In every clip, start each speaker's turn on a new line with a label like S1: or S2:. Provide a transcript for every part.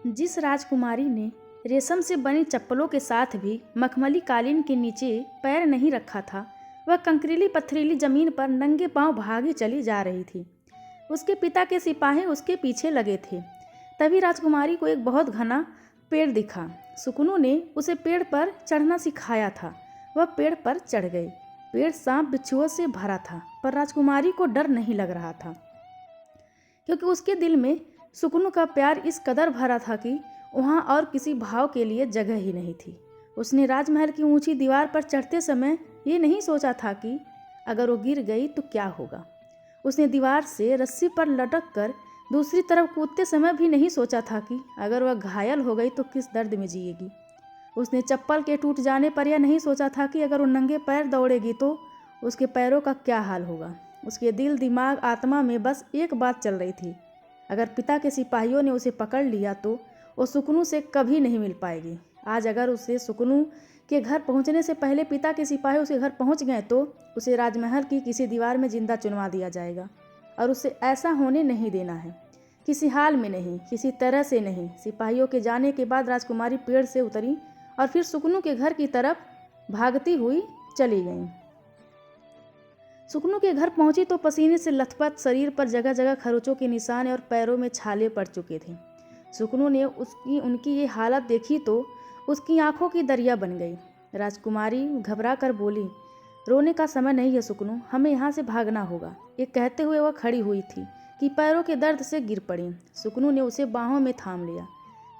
S1: जिस राजकुमारी ने रेशम से बनी चप्पलों के साथ भी मखमली कालीन के नीचे पैर नहीं रखा था, वह कंकरीली पथरीली जमीन पर नंगे पांव भागी चली जा रही थी। उसके पिता के सिपाही उसके पीछे लगे थे। तभी राजकुमारी को एक बहुत घना पेड़ दिखा। सुकनू ने उसे पेड़ पर चढ़ना सिखाया था। वह पेड़ पर चढ़ गई। पेड़ सांप बिच्छुओं से भरा था, पर राजकुमारी को डर नहीं लग रहा था, क्योंकि उसके दिल में सुकनू का प्यार इस कदर भरा था कि वहाँ और किसी भाव के लिए जगह ही नहीं थी। उसने राजमहल की ऊंची दीवार पर चढ़ते समय ये नहीं सोचा था कि अगर वो गिर गई तो क्या होगा। उसने दीवार से रस्सी पर लटक कर दूसरी तरफ कूदते समय भी नहीं सोचा था कि अगर वह घायल हो गई तो किस दर्द में जिएगी। उसने चप्पल के टूट जाने पर यह नहीं सोचा था कि अगर वो नंगे पैर दौड़ेगी तो उसके पैरों का क्या हाल होगा। उसके दिल, दिमाग, आत्मा में बस एक बात चल रही थी, अगर पिता के सिपाहियों ने उसे पकड़ लिया तो वो सुकनू से कभी नहीं मिल पाएगी। आज अगर उसे सुकनू के घर पहुंचने से पहले पिता के सिपाही उसके घर पहुंच गए तो उसे राजमहल की किसी दीवार में जिंदा चुनवा दिया जाएगा, और उसे ऐसा होने नहीं देना है, किसी हाल में नहीं, किसी तरह से नहीं। सिपाहियों के जाने के बाद राजकुमारी पेड़ से उतरी और फिर सुकनू के घर की तरफ भागती हुई चली गई। सुकनू के घर पहुंची तो पसीने से लथपथ शरीर पर जगह जगह खरोचों के निशान और पैरों में छाले पड़ चुके थे। सुकनू ने उनकी ये हालत देखी तो उसकी आंखों की दरिया बन गई। राजकुमारी घबरा कर बोली, रोने का समय नहीं है सुकनू, हमें यहाँ से भागना होगा। ये कहते हुए वह खड़ी हुई थी कि पैरों के दर्द से गिर पड़ी। सुकनू ने उसे बाहों में थाम लिया।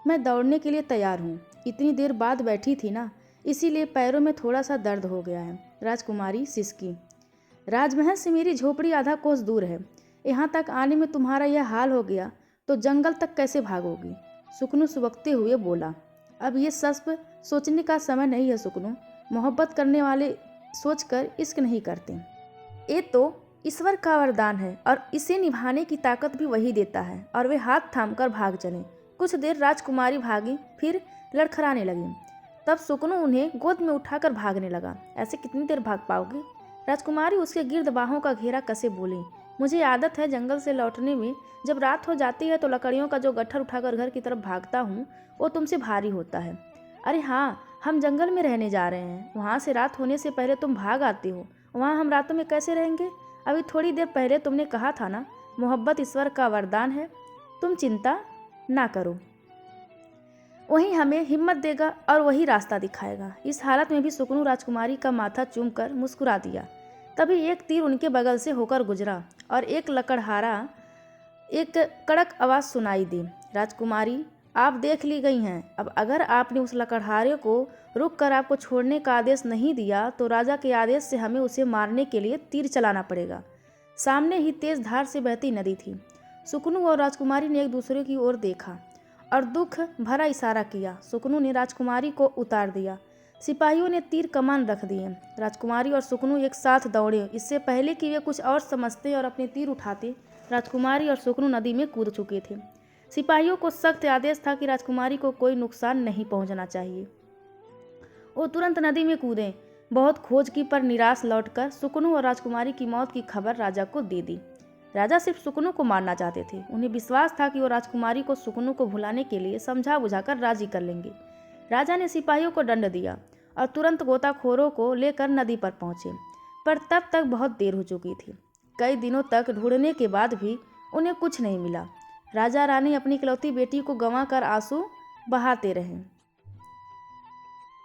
S1: मैं दौड़ने के लिए तैयार हूँ, इतनी देर बाद बैठी थी ना, इसीलिए पैरों में थोड़ा सा दर्द हो गया है। राजकुमारी सिसकी, राजमहल से मेरी झोपड़ी आधा कोस दूर है। यहाँ तक आने में तुम्हारा यह हाल हो गया तो जंगल तक कैसे भागोगी। सुकनू सुबकते हुए बोला, अब ये सब सोचने का समय नहीं है सुकनू। मोहब्बत करने वाले सोचकर इश्क नहीं करते। ये तो ईश्वर का वरदान है और इसे निभाने की ताकत भी वही देता है। और वे हाथ थामकर भाग चले। कुछ देर राजकुमारी भागी, फिर लड़खड़ाने लगी। तब सुकनू उन्हें गोद में उठाकर भागने लगा। ऐसे कितनी देर भाग पाओगे। राजकुमारी उसके गिर्द बाहों का घेरा कसे बोली, मुझे आदत है जंगल से लौटने में जब रात हो जाती है तो लकड़ियों का जो गट्ठर उठाकर घर की तरफ भागता हूँ वो तुमसे भारी होता है। अरे हाँ, हम जंगल में रहने जा रहे हैं, वहाँ से रात होने से पहले तुम भाग आती हो। वहाँ हम रातों में कैसे रहेंगे। अभी थोड़ी देर पहले तुमने कहा था ना, मोहब्बत ईश्वर का वरदान है। तुम चिंता ना करो, वही हमें हिम्मत देगा और वही रास्ता दिखाएगा। इस हालत में भी सुकनू राजकुमारी का माथा चूमकर मुस्कुरा दिया। तभी एक तीर उनके बगल से होकर गुजरा और एक कड़क आवाज़ सुनाई दी, राजकुमारी आप देख ली गई हैं। अब अगर आपने उस लकड़हारे को रुक कर आपको छोड़ने का आदेश नहीं दिया तो राजा के आदेश से हमें उसे मारने के लिए तीर चलाना पड़ेगा। सामने ही तेज धार से बहती नदी थी। सुकनू और राजकुमारी ने एक दूसरे की ओर देखा और दुख भरा इशारा किया। सुकनू ने राजकुमारी को उतार दिया। सिपाहियों ने तीर कमान रख दिए। राजकुमारी और सुकनू एक साथ दौड़े। इससे पहले कि वे कुछ और समझते और अपने तीर उठाते, राजकुमारी और सुकनू नदी में कूद चुके थे। सिपाहियों को सख्त आदेश था कि राजकुमारी को कोई नुकसान नहीं पहुंचना चाहिए। वो तुरंत नदी में कूदे। बहुत खोज की पर निराश लौटकर सुकनू और राजकुमारी की मौत की खबर राजा को दे दी। राजा सिर्फ सुकनू को मारना चाहते थे। उन्हें विश्वास था कि वो राजकुमारी को सुकनू को भुलाने के लिए समझा बुझाकर राजी कर लेंगे। राजा ने सिपाहियों को दंड दिया और तुरंत गोताखोरों को लेकर नदी पर पहुंचे, पर तब तक बहुत देर हो चुकी थी। कई दिनों तक ढूंढने के बाद भी उन्हें कुछ नहीं मिला। राजा रानी अपनी इकलौती बेटी को गंवाकर आंसू बहाते रहे।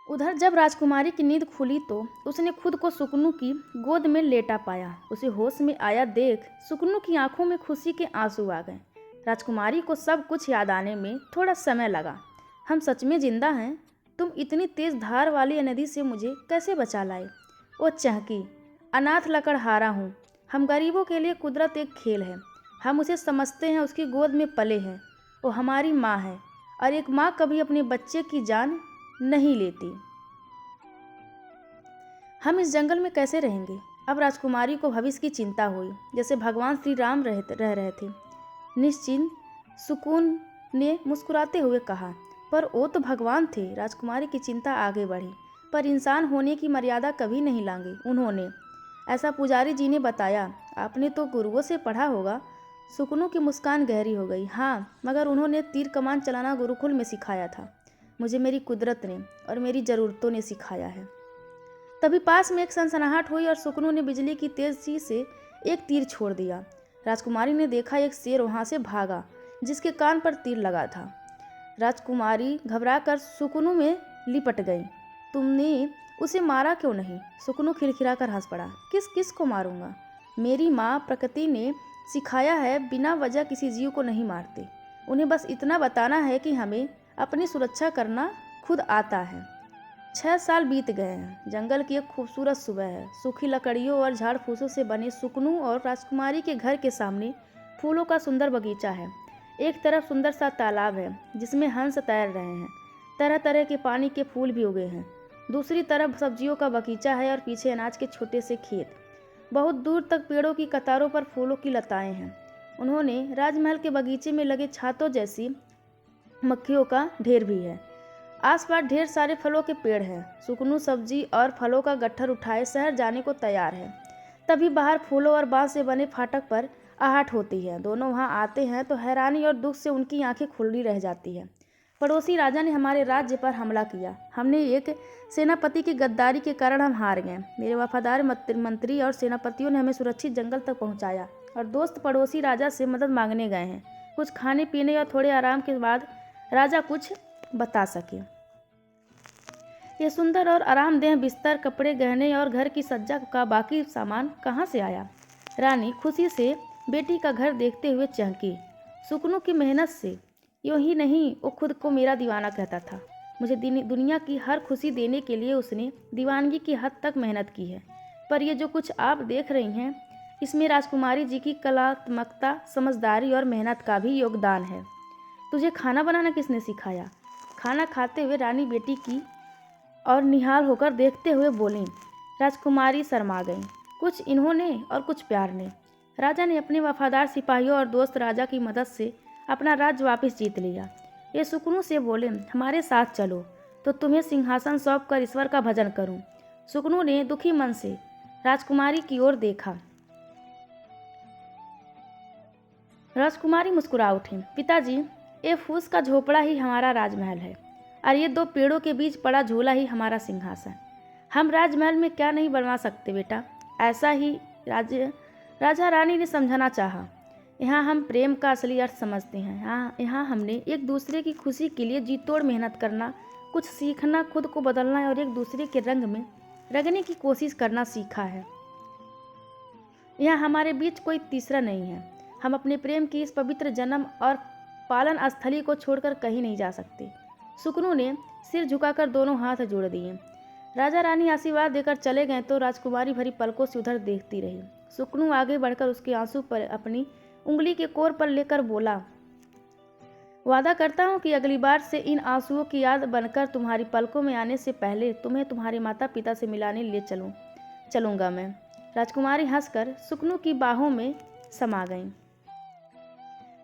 S1: उधर जब राजकुमारी की नींद खुली तो उसने खुद को सुकनू की गोद में लेटा पाया। उसे होश में आया देख सुकनू की आंखों में खुशी के आंसू आ गए। राजकुमारी को सब कुछ याद आने में थोड़ा समय लगा। हम सच में जिंदा हैं। तुम इतनी तेज धार वाली नदी से मुझे कैसे बचा लाए। वो चहकी, अनाथ लकड़हारा हूँ। हम गरीबों के लिए कुदरत एक खेल है। हम उसे समझते हैं, उसकी गोद में पले हैं। वो हमारी माँ है और एक माँ कभी अपने बच्चे की जान नहीं लेती। हम इस जंगल में कैसे रहेंगे। अब राजकुमारी को भविष्य की चिंता हुई, जैसे भगवान श्री राम रह रहे थे। निश्चिंत सुकून ने मुस्कुराते हुए कहा, पर वो तो भगवान थे। राजकुमारी की चिंता आगे बढ़ी, पर इंसान होने की मर्यादा कभी नहीं लांगे उन्होंने। ऐसा पुजारी जी ने बताया। आपने तो गुरुओं से पढ़ा होगा, सुकनू की मुस्कान गहरी हो गई। हाँ, मगर उन्होंने तीर कमान चलाना गुरुकुल में सिखाया था। मुझे मेरी कुदरत ने और मेरी ज़रूरतों ने सिखाया है। तभी पास में एक सनसनाहट हुई और सुकनू ने बिजली की तेजी से एक तीर छोड़ दिया। राजकुमारी ने देखा एक शेर वहाँ से भागा जिसके कान पर तीर लगा था। राजकुमारी घबराकर सुकनू में लिपट गई। तुमने उसे मारा क्यों नहीं? सुकनू खिलखिलाकर हंस पड़ा। किस को मारूंगा? मेरी माँ प्रकृति ने सिखाया है बिना वजह किसी जीव को नहीं मारते। उन्हें बस इतना बताना है कि हमें अपनी सुरक्षा करना खुद आता है। 6 साल बीत गए हैं। जंगल की एक खूबसूरत सुबह है। सूखी लकड़ियों और झाड़ फूसों से बने सुकनू और राजकुमारी के घर के सामने फूलों का सुंदर बगीचा है। एक तरफ सुंदर सा तालाब है जिसमें हंस तैर रहे हैं। तरह तरह के पानी के फूल भी उगे हैं। दूसरी तरफ सब्जियों का बगीचा है और पीछे अनाज के छोटे से खेत। बहुत दूर तक पेड़ों की कतारों पर फूलों की लताएं हैं। उन्होंने राजमहल के बगीचे में लगे छातों जैसी मक्खियों का ढेर भी है। आसपास ढेर सारे फलों के पेड़ हैं। सुकनू सब्जी और फलों का गट्ठर उठाए शहर जाने को तैयार है। तभी बाहर फूलों और बांस से बने फाटक पर आहट होती है। दोनों वहां आते हैं तो हैरानी और दुख से उनकी आंखें खुली रह जाती है। पड़ोसी राजा ने हमारे राज्य पर हमला किया। हमने एक सेनापति की गद्दारी के कारण हम हार गए। मेरे वफादार मंत्री और सेनापतियों ने हमें सुरक्षित जंगल तक पहुंचाया और दोस्त पड़ोसी राजा से मदद मांगने गए हैं। कुछ खाने पीने और थोड़े आराम के बाद राजा कुछ बता सके। ये सुंदर और आरामदेह बिस्तर, कपड़े, गहने और घर की सज्जा का बाकी सामान कहाँ से आया? रानी खुशी से बेटी का घर देखते हुए चहकी। सुकनू की मेहनत से। यूं ही नहीं, वो खुद को मेरा दीवाना कहता था। मुझे दुनिया की हर खुशी देने के लिए उसने दीवानगी की हद तक मेहनत की है। पर ये जो कुछ आप देख रही हैं, इसमें राजकुमारी जी की कलात्मकता, समझदारी और मेहनत का भी योगदान है। तुझे खाना बनाना किसने सिखाया? खाना खाते हुए रानी बेटी की और निहाल होकर देखते हुए बोली। राजकुमारी शर्मा गई। कुछ इन्होंने और कुछ प्यार ने। राजा ने अपने वफादार सिपाहियों और दोस्त राजा की मदद से अपना राज्य वापस जीत लिया। ये सुकनू से बोले, हमारे साथ चलो तो तुम्हें सिंहासन सौंप कर ईश्वर का भजन करूं। सुकनू ने दुखी मन से राजकुमारी की ओर देखा। राजकुमारी मुस्कुरा उठी। पिताजी, ये फूस का झोपड़ा ही हमारा राजमहल है और ये 2 पेड़ों के बीच पड़ा झूला ही हमारा सिंहासन। हम राजमहल में क्या नहीं बनवा सकते बेटा? ऐसा ही राजा रानी ने समझाना चाहा। यहाँ हम प्रेम का असली अर्थ समझते हैं। यहाँ हमने एक दूसरे की खुशी के लिए जी तोड़ मेहनत करना, कुछ सीखना, खुद को बदलना और एक दूसरे के रंग में रंगने की कोशिश करना सीखा है। यहाँ हमारे बीच कोई तीसरा नहीं है। हम अपने प्रेम की इस पवित्र जन्म और पालन स्थली को छोड़कर कहीं नहीं जा सकते। सुकनू ने सिर झुकाकर दोनों हाथ जोड़ दिए। राजा रानी आशीर्वाद देकर चले गए तो राजकुमारी भरी पलकों से उधर देखती रही। सुकनू आगे बढ़कर उसके आंसू पर अपनी उंगली के कोर पर लेकर बोला, वादा करता हूँ कि अगली बार से इन आंसुओं की याद बनकर तुम्हारी पलकों में आने से पहले तुम्हें तुम्हारे माता पिता से मिलाने ले चलूँगा मैं। राजकुमारी हंसकर सुकनू की बाहों में समा गई।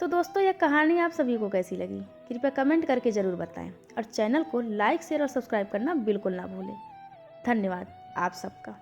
S1: तो दोस्तों, यह कहानी आप सभी को कैसी लगी कृपया कमेंट करके ज़रूर बताएं और चैनल को लाइक, शेयर और सब्सक्राइब करना बिल्कुल ना भूलें। धन्यवाद आप सबका।